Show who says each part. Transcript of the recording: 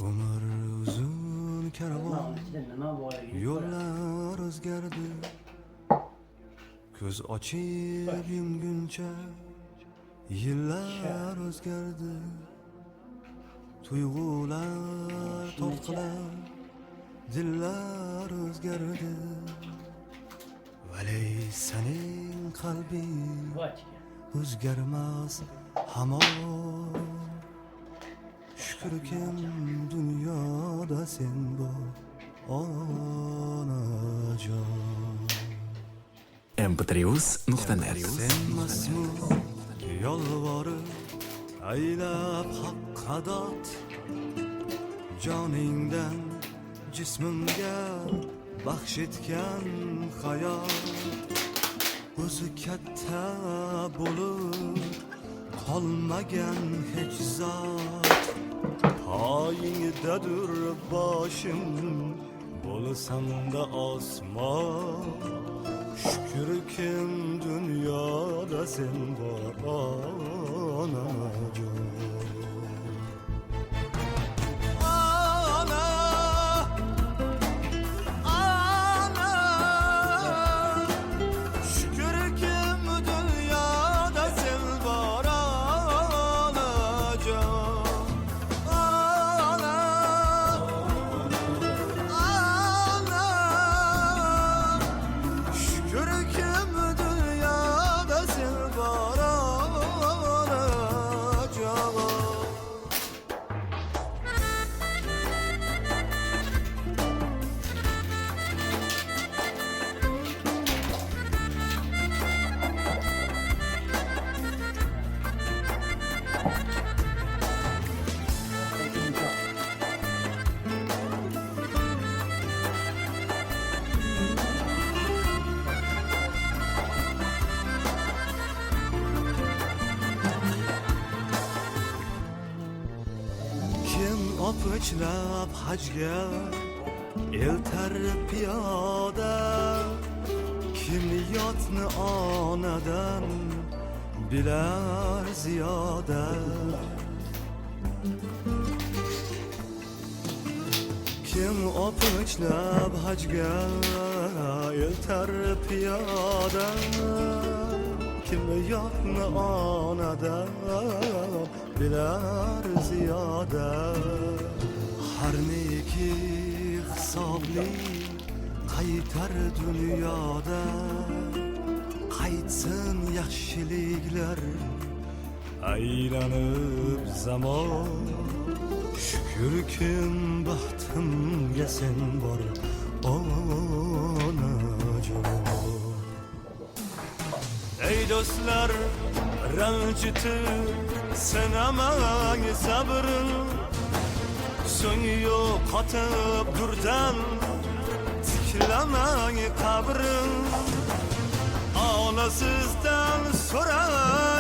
Speaker 1: Umr uzun karvon, yo'llar o'zgardi. Ko'z ochib yumguncha yillar o'zgardi. Tuyg'ular tortqilar, dillar o'zgardi. Valey sening qalbing o'zgarmas hamon. Şükürkim dünyada sen bor onajon.
Speaker 2: mp3.net
Speaker 1: Sen masmur yolvorib aylab haqqa dod. Joningdan jismimga baxsh etgan hayot o'zi katta bo'lib qolmagan hech zot. Payingdadir boshim, bo'lsam da osmon. Şükürkim dünyada sen bor onajon. Opichlab hajga eltar piyoda, kim yotni onadan bilar ziyoda. Kim opichlab hajga eltar piyoda, kim yotni onadan bilar ziyoda. Har neki hisobli qaytar dunyoda, qaytsin yaxshiliklar aylanib zamon. Şükürkim baxtimga sen bor onajon. Ey do'stlar, ranjitib sinamang sabrin, so'ng yo'qotib durdan tiklamang qabrin. Onasizdan so'rab